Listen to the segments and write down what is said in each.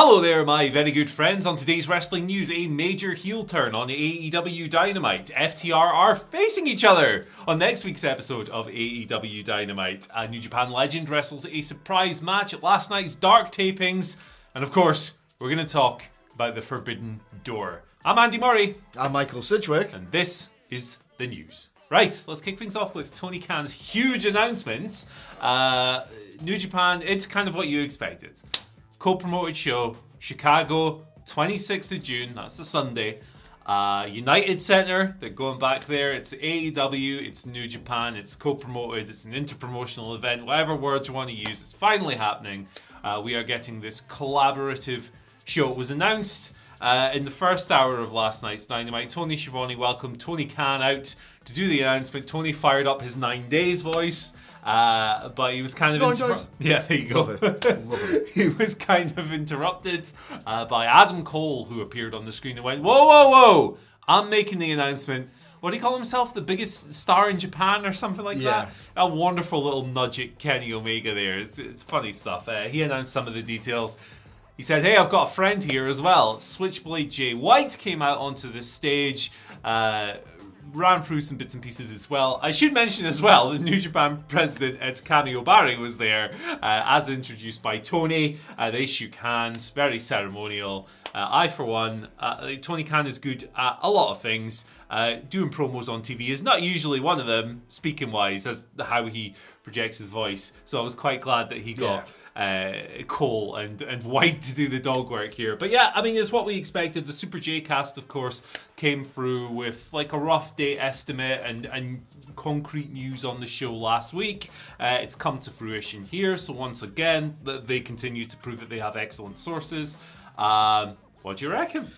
Hello there, my very good friends. On today's wrestling news, a major heel turn on AEW Dynamite. FTR are facing each other on next week's episode of AEW Dynamite. A New Japan legend wrestles a surprise match at last night's Dark Tapings. And of course, we're going to talk about the Forbidden Door. I'm Andy Murray. I'm Michael Sidgwick. And this is the news. Right, let's kick things off with Tony Khan's huge announcement. New Japan, it's kind of what you expected. Co-promoted show, Chicago, 26th of June, that's the Sunday. United Center, they're going back there. It's AEW, it's New Japan, it's co-promoted, it's an interpromotional event, whatever words you want to use, it's finally happening. We are getting this collaborative show. It was announced in the first hour of last night's Dynamite. Tony Schiavone welcomed Tony Khan out to do the announcement. Tony fired up his 9 days voice. But he was kind of yeah, there you go. Love it. He was kind of interrupted by Adam Cole, who appeared on the screen and went, "Whoa! I'm making the announcement." What do he call himself? The biggest star in Japan or something like that? A wonderful little nudge at Kenny Omega there. It's funny stuff. He announced some of the details. He said, "Hey, I've got a friend here as well." Switchblade Jay White came out onto the stage. Ran through some bits and pieces as well. I should mention as well, the New Japan president, Takami Obari, was there, as introduced by Tony. They shook hands, very ceremonial. I, for one, Tony Khan is good at a lot of things. Doing promos on TV is not usually one of them, speaking-wise, as how he projects his voice. So I was quite glad that he got Cole and White to do the dog work here. But yeah, I mean, it's what we expected. The Super J cast, of course, came through with like a rough date estimate and concrete news on the show last week. It's come to fruition here. So once again, they continue to prove that they have excellent sources. What do you reckon?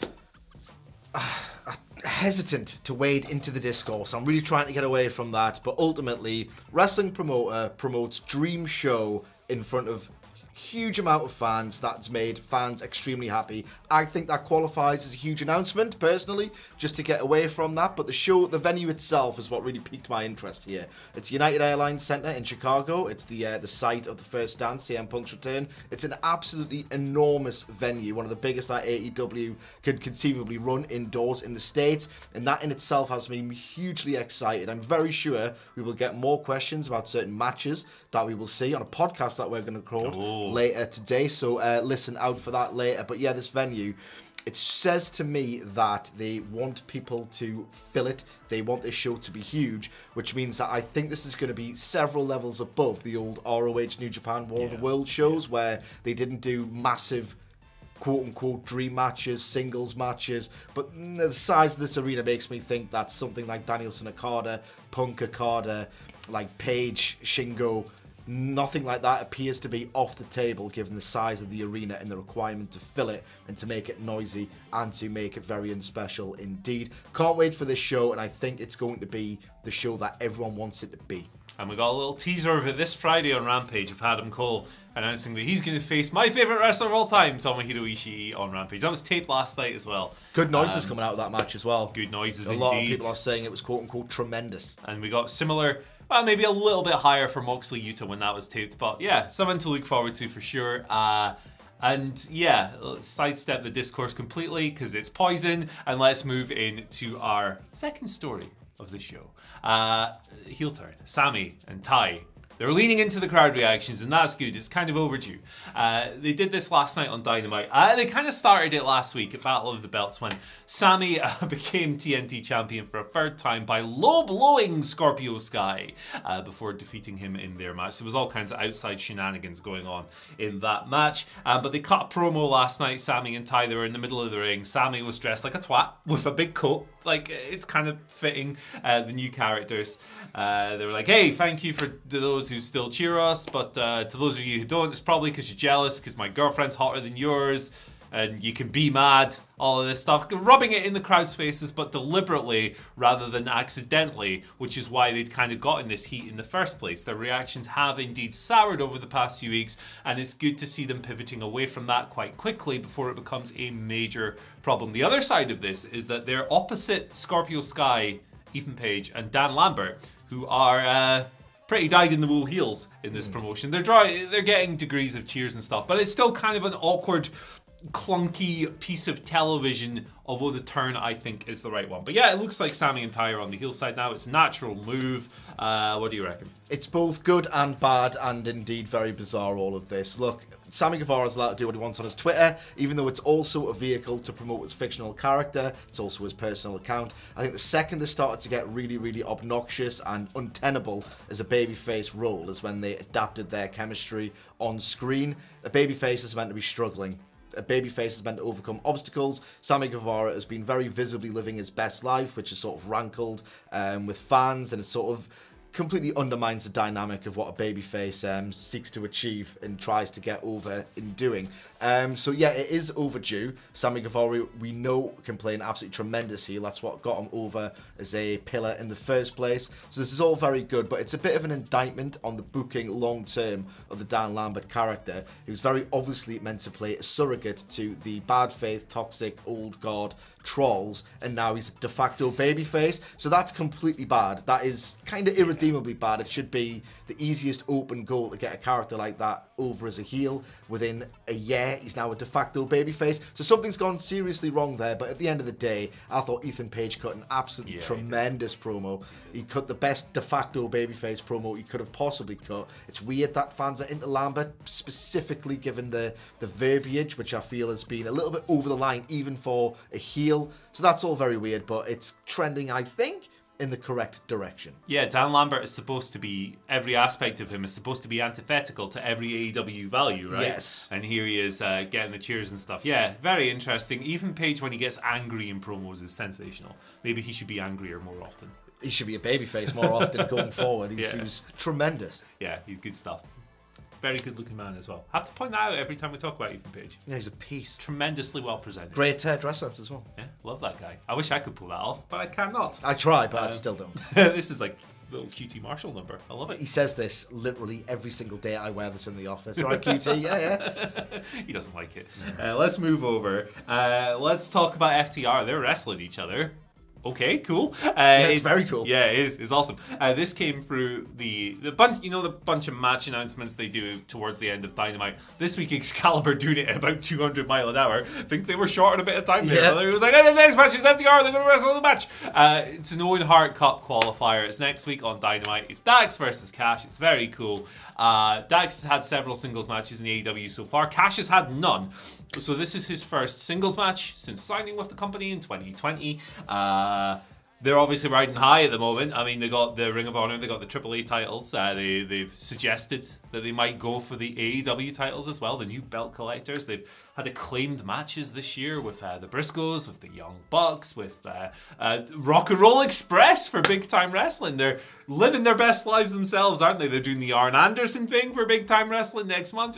Hesitant to wade into the discourse. I'm really trying to get away from that. But ultimately, wrestling promoter promotes dream show in front of huge amount of fans. That's made fans extremely happy. I think that qualifies as a huge announcement, personally, just to get away from that. But the show, the venue itself is what really piqued my interest here. It's United Airlines Center in Chicago. It's the site of the first dance, CM Punk's return. It's an absolutely enormous venue, one of the biggest that AEW could conceivably run indoors in the States, and that in itself has me hugely excited. I'm very sure we will get more questions about certain matches that we will see on a podcast that we're going to record later today, so listen out for that later. But yeah, this venue, it says to me that they want people to fill it. They want this show to be huge, which means that I think this is going to be several levels above the old ROH New Japan War of the World shows, where they didn't do massive quote-unquote dream matches, singles matches, but the size of this arena makes me think that something like Danielson Okada, Punk Okada, like Page, Shingo, nothing like that appears to be off the table given the size of the arena and the requirement to fill it and to make it noisy and to make it very unspecial indeed. Can't wait for this show, and I think it's going to be the show that everyone wants it to be. And we got a little teaser of it this Friday on Rampage of Adam Cole announcing that he's going to face my favourite wrestler of all time, Tomohiro Ishii, on Rampage. That was taped last night as well. Good noises coming out of that match as well. Good noises indeed. A lot of people are saying it was quote-unquote tremendous. And we got similar, well, maybe a little bit higher for Moxley Yuta when that was taped. But yeah, something to look forward to for sure. And yeah, let's sidestep the discourse completely because it's poison. And let's move into our second story of the show. Heel turn. Sami and Tai. They're leaning into the crowd reactions, and that's good. It's kind of overdue. They did this last night on Dynamite. They kind of started it last week at Battle of the Belts when Sami became TNT champion for a third time by low-blowing Scorpio Sky before defeating him in their match. There was all kinds of outside shenanigans going on in that match. But they cut a promo last night, Sami and Tai. They were in the middle of the ring. Sami was dressed like a twat with a big coat. Like, it's kind of fitting the new characters. They were like, hey, thank you for those who still cheer us, but to those of you who don't, it's probably because you're jealous because my girlfriend's hotter than yours and you can be mad, all of this stuff, rubbing it in the crowd's faces, but deliberately rather than accidentally, which is why they'd kind of gotten this heat in the first place. Their reactions have indeed soured over the past few weeks, and it's good to see them pivoting away from that quite quickly before it becomes a major problem. The other side of this is that they're opposite Scorpio Sky, Ethan Page, and Dan Lambert, who are pretty dyed-in-the-wool heels in this promotion. They're getting degrees of cheers and stuff, but it's still kind of an awkward clunky piece of television, although the turn, I think, is the right one. But yeah, it looks like Sammy and Ty are on the heel side now. It's a natural move. What do you reckon? It's both good and bad, and indeed very bizarre, all of this. Look, Sammy Guevara's allowed to do what he wants on his Twitter, even though it's also a vehicle to promote his fictional character. It's also his personal account. I think the second this started to get really, really obnoxious and untenable as a babyface role is when they adapted their chemistry on screen. A babyface is meant to be struggling. A babyface is meant to overcome obstacles. Sammy Guevara has been very visibly living his best life, which has sort of rankled with fans, and it sort of completely undermines the dynamic of what a babyface seeks to achieve and tries to get over in doing. So yeah, it is overdue. Sammy Guevara, we know, can play an absolutely tremendous heel. That's what got him over as a pillar in the first place. So this is all very good, but it's a bit of an indictment on the booking long term of the Dan Lambert character. He was very obviously meant to play a surrogate to the bad faith, toxic, old guard trolls, and now he's a de facto babyface. So that's completely bad. That is kind of irredeemably bad. It should be the easiest open goal to get a character like that over as a heel. Within a year, he's now a de facto babyface. So something's gone seriously wrong there. But at the end of the day, I thought Ethan Page cut an absolutely tremendous promo. He cut the best de facto babyface promo he could have possibly cut. It's weird that fans are into Lambert, specifically given the verbiage, which I feel has been a little bit over the line, even for a heel. So that's all very weird, but it's trending, I think, in the correct direction. Yeah, Dan Lambert is supposed to be, every aspect of him is supposed to be antithetical to every AEW value, right? Yes. And here he is getting the cheers and stuff. Yeah, very interesting. Even Page, when he gets angry in promos, is sensational. Maybe he should be angrier more often. He should be a babyface more often going forward. He was tremendous. Yeah, he's good stuff. Very good looking man as well. I have to point that out every time we talk about Ethan Page. Yeah, he's a piece. Tremendously well presented. Great dress sense as well. Yeah, love that guy. I wish I could pull that off, but I cannot. I try, but I still don't. This is like little QT Marshall number. I love it. He says this literally every single day I wear this in the office. All right, QT? Yeah. He doesn't like it. Let's move over. Let's talk about FTR. They're wrestling each other. Okay, cool. It's very cool. Yeah, it is. It's awesome. This came through the bunch, the bunch of match announcements they do towards the end of Dynamite. This week, Excalibur doing it at about 200 mile an hour. I think they were short on a bit of time there. It was like, the next match is FTR. They're going to wrestle the match. It's an Owen Hart Cup qualifier. It's next week on Dynamite. It's Dax versus Cash. It's very cool. Dax has had several singles matches in the AEW so far. Cash has had none. So this is his first singles match since signing with the company in 2020. They're obviously riding high at the moment. I mean, they got the Ring of Honor, they got the AAA titles. They've suggested that they might go for the AEW titles as well, the new belt collectors. They've had acclaimed matches this year with the Briscoes, with the Young Bucks, with Rock and Roll Express for Big Time Wrestling. They're living their best lives themselves, aren't they? They're doing the Arn Anderson thing for Big Time Wrestling next month.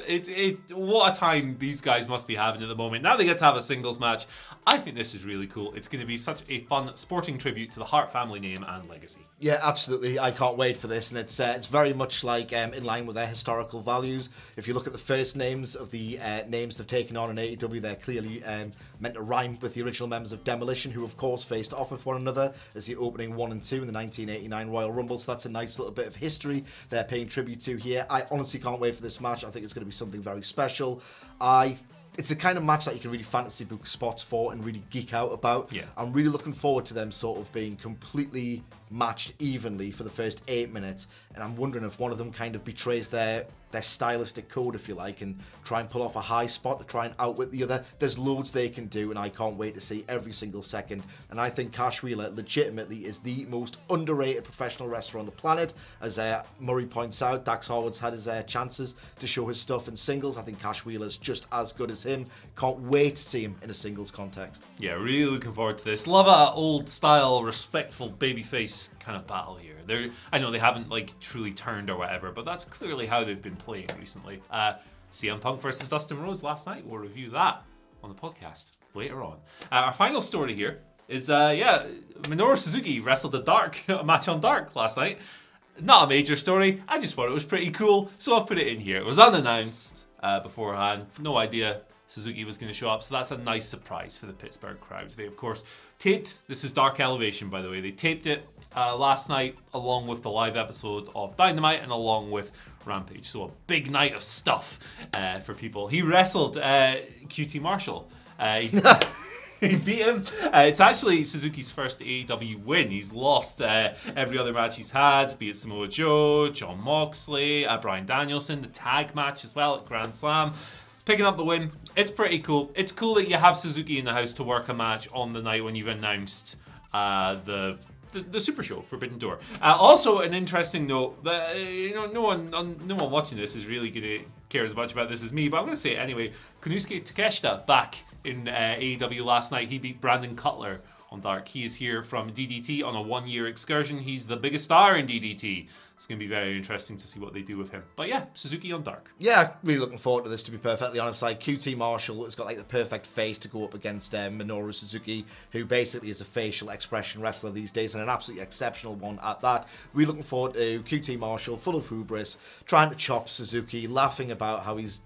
What a time these guys must be having at the moment. Now they get to have a singles match. I think this is really cool. It's going to be such a fun sporting tribute to the Hart family name and legacy. Yeah, absolutely. I can't wait for this, and it's very much like in line with their historical values. If you look at the first names of the names they've taken on in AEW, they're clearly meant to rhyme with the original members of Demolition, who of course faced off with one another as the opening 1 and 2 in the 1989 Royal Rumble. So that's a nice little bit of history they're paying tribute to here. I honestly can't wait for this match. I think it's going to be something very special. It's the kind of match that you can really fantasy book spots for and really geek out about. Yeah. I'm really looking forward to them sort of being completely matched evenly for the first 8 minutes, and I'm wondering if one of them kind of betrays their stylistic code, if you like, and try and pull off a high spot to try and outwit the other. There's loads they can do, and I can't wait to see every single second. And I think Cash Wheeler legitimately is the most underrated professional wrestler on the planet. As Murray points out, Dax Harwood's had his chances to show his stuff in singles. I think Cash Wheeler's just as good as him. Can't wait to see him in a singles context. Yeah, really looking forward to this. Love a old style, respectful babyface kind of battle here. I know they haven't truly turned or whatever, but that's clearly how they've been playing recently. CM Punk versus Dustin Rhodes last night. We'll review that on the podcast later on. Our final story here is Minoru Suzuki wrestled a match on Dark last night. Not a major story. I just thought it was pretty cool, so I've put it in here. It was unannounced beforehand. No idea Suzuki was going to show up, so that's a nice surprise for the Pittsburgh crowd. They, of course, taped, this is Dark Elevation, by the way, they taped it last night, along with the live episode of Dynamite and along with Rampage. So a big night of stuff for people. He wrestled QT Marshall. He beat him. It's actually Suzuki's first AEW win. He's lost every other match he's had, be it Samoa Joe, Jon Moxley, Bryan Danielson, the tag match as well at Grand Slam. Picking up the win. It's pretty cool. It's cool that you have Suzuki in the house to work a match on the night when you've announced the Super Show, Forbidden Door. Also, an interesting note that no one watching this is really going to care as much about this as me, but I'm going to say it anyway. Konosuke Takeshita back in AEW last night. He beat Brandon Cutler on Dark. He is here from DDT on a 1-year excursion. He's the biggest star in DDT. It's going to be very interesting to see what they do with him. But yeah, Suzuki on Dark. Yeah, really looking forward to this, to be perfectly honest. Like, QT Marshall has got like the perfect face to go up against Minoru Suzuki, who basically is a facial expression wrestler these days, and an absolutely exceptional one at that. Really looking forward to QT Marshall, full of hubris, trying to chop Suzuki, laughing about how he's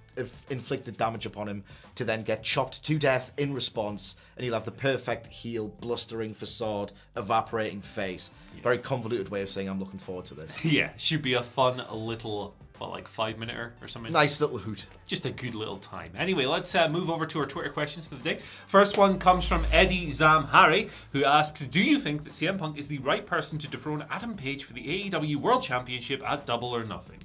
inflicted damage upon him, to then get chopped to death in response, and he'll have the perfect heel, blustering facade, evaporating face. Yeah. Very convoluted way of saying I'm looking forward to this. Yeah, should be a fun little, 5-minute or something. Nice little hoot. Just a good little time. Anyway, let's move over to our Twitter questions for the day. First one comes from Eddie Zamhari, who asks, do you think that CM Punk is the right person to dethrone Adam Page for the AEW World Championship at Double or Nothing?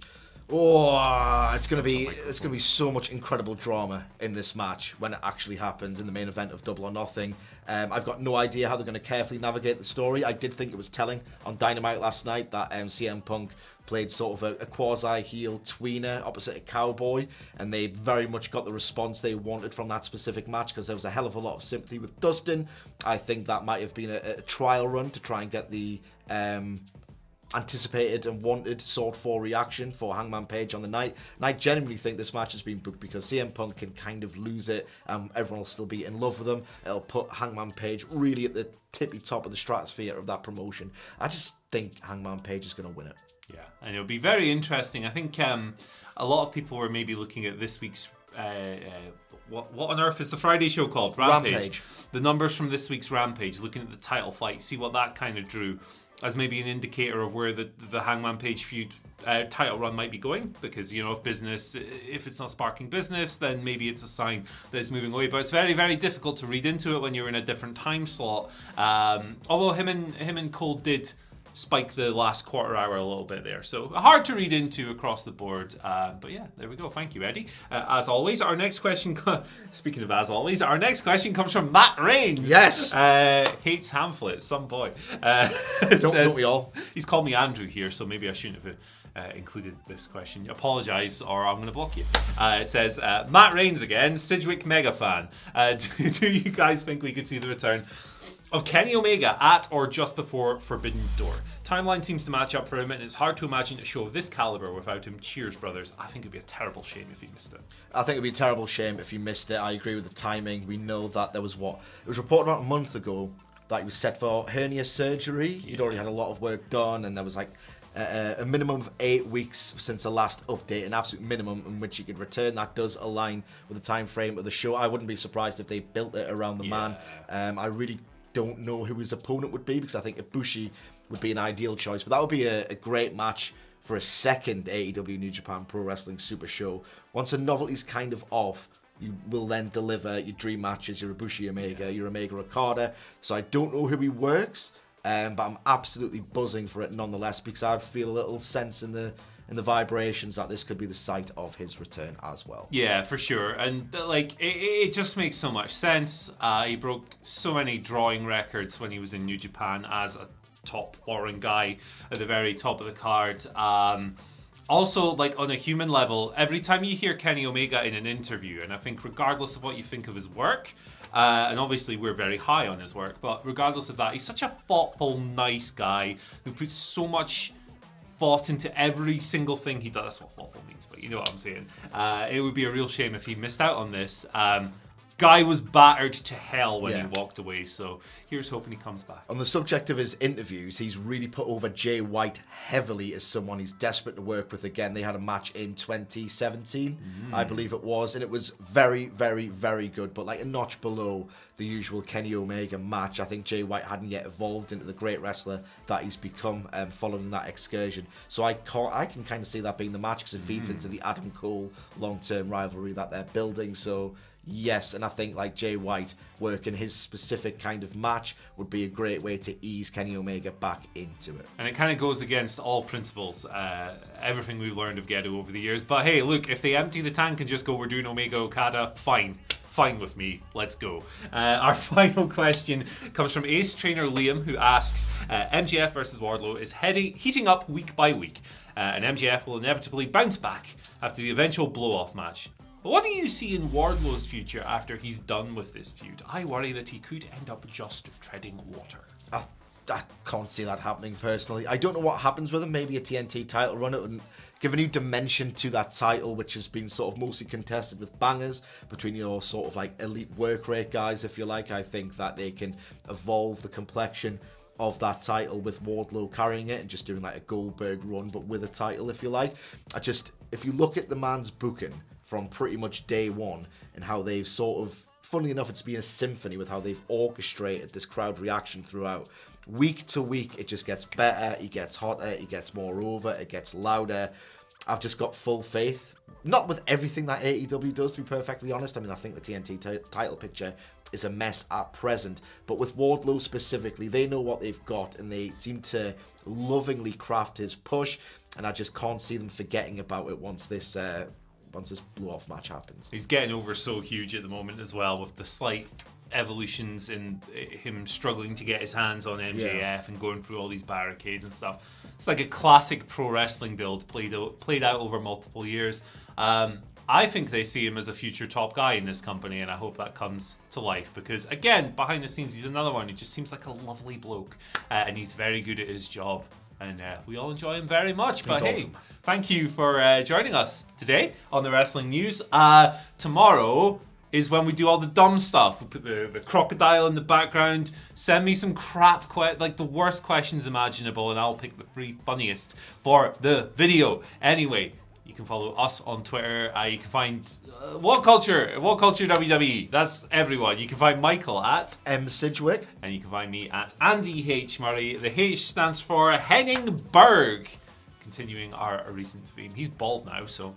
Oh, it's gonna be so much incredible drama in this match when it actually happens in the main event of Double or Nothing. I've got no idea how they're going to carefully navigate the story. I did think it was telling on Dynamite last night that CM Punk played sort of a quasi-heel tweener opposite a Cowboy, and they very much got the response they wanted from that specific match, because there was a hell of a lot of sympathy with Dustin. I think that might have been a trial run to try and get the anticipated and wanted sought for reaction for Hangman Page on the night. And I genuinely think this match has been booked because CM Punk can kind of lose it, everyone will still be in love with him. It'll put Hangman Page really at the tippy top of the stratosphere of that promotion. I just think Hangman Page is going to win it. Yeah, and it'll be very interesting. I think a lot of people were maybe looking at this week's what on earth is the Friday show called? Rampage. The numbers from this week's Rampage, looking at the title fight, see what that kind of drew as maybe an indicator of where the Hangman Page feud title run might be going, because if it's not sparking business, then maybe it's a sign that it's moving away. But it's very, very difficult to read into it when you're in a different time slot. Although him and Cole did spike the last quarter hour a little bit there, so hard to read into across the board, but yeah, there we go. Thank you, Eddie. As always, our next question speaking of as always, our next question comes from Matt Reigns. Yes. Hates Hamlet, some boy. Don't we all? He's called me Andrew here, so maybe I shouldn't have included this question. Apologise or I'm going to block you. It says, Matt Reigns again, Sidgwick mega fan. Do you guys think we could see the return of Kenny Omega at or just before Forbidden Door? Timeline seems to match up for him, and it's hard to imagine a show of this caliber without him. Cheers, brothers. I think it'd be a terrible shame if he missed it. I think it'd be a terrible shame if he missed it. I agree with the timing. We know that there was it was reported about a month ago that he was set for hernia surgery. He'd already had a lot of work done, and there was a minimum of 8 weeks since the last update, an absolute minimum in which he could return. That does align with the time frame of the show. I wouldn't be surprised if they built it around the man. I really don't know who his opponent would be, because I think Ibushi would be an ideal choice, but that would be a great match for a second AEW New Japan Pro Wrestling Super Show. Once a novelty's kind of off, you will then deliver your dream matches, your Ibushi Omega, your Omega Okada. So I don't know who he works, but I'm absolutely buzzing for it nonetheless, because I feel a little sense in the vibrations that this could be the site of his return as well. Yeah, for sure. And it just makes so much sense. He broke so many drawing records when he was in New Japan as a top foreign guy at the very top of the card. Also, on a human level, every time you hear Kenny Omega in an interview, and I think regardless of what you think of his work, and obviously we're very high on his work, but regardless of that, he's such a thoughtful, nice guy who puts so much thought into every single thing he does. That's what thoughtful means, but you know what I'm saying. It would be a real shame if he missed out on this. guy was battered to hell when Yeah. he walked away. So here's hoping he comes back. On the subject of his interviews, he's really put over Jay White heavily as someone he's desperate to work with again. They had a match in 2017, I believe it was, and it was very, very, very good, but like a notch below the usual Kenny Omega match. I think Jay White hadn't yet evolved into the great wrestler that he's become following that excursion. So I can kind of see that being the match because it feeds into the Adam Cole long-term rivalry that they're building. So yes, and I think like Jay White working his specific kind of match would be a great way to ease Kenny Omega back into it. And it kind of goes against all principles, everything we've learned of Gedo over the years. But hey, look, if they empty the tank and just go, we're doing Omega Okada, fine with me. Let's go. Our final question comes from Ace Trainer Liam, who asks, MJF versus Wardlow is heating up week by week, and MJF will inevitably bounce back after the eventual blow-off match. What do you see in Wardlow's future after he's done with this feud? I worry that he could end up just treading water. I can't see that happening personally. I don't know what happens with him. Maybe a TNT title run. It would give a new dimension to that title, which has been sort of mostly contested with bangers between your sort of like elite work rate guys, if you like. I think that they can evolve the complexion of that title with Wardlow carrying it and just doing like a Goldberg run, but with a title, if you like. If you look at the man's booking from pretty much day one and how they've sort of, funnily enough, it's been a symphony with how they've orchestrated this crowd reaction throughout. Week to week, it just gets better, he gets hotter, he gets more over, it gets louder. I've just got full faith. Not with everything that AEW does, to be perfectly honest. I mean, I think the TNT title picture is a mess at present. But with Wardlow specifically, they know what they've got, and they seem to lovingly craft his push. And I just can't see them forgetting about it once this blow-off match happens. He's getting over so huge at the moment as well, with the slight evolutions in him struggling to get his hands on MJF and going through all these barricades and stuff. It's like a classic pro wrestling build played out over multiple years. I think they see him as a future top guy in this company, and I hope that comes to life because, again, behind the scenes, he's another one who just seems like a lovely bloke, and he's very good at his job, and we all enjoy him very much. But hey, awesome. Thank you for joining us today on the Wrestling News. Tomorrow is when we do all the dumb stuff. We put the crocodile in the background. Send me some crap, like the worst questions imaginable, and I'll pick the 3 funniest for the video. Anyway, you can follow us on Twitter. You can find WhatCulture WWE. That's everyone. You can find Michael at M. Sidgwick. and you can find me at Andy H. Murray. The H stands for Henningberg. Continuing our recent theme. He's bald now, so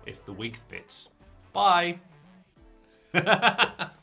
if the wig fits. Bye.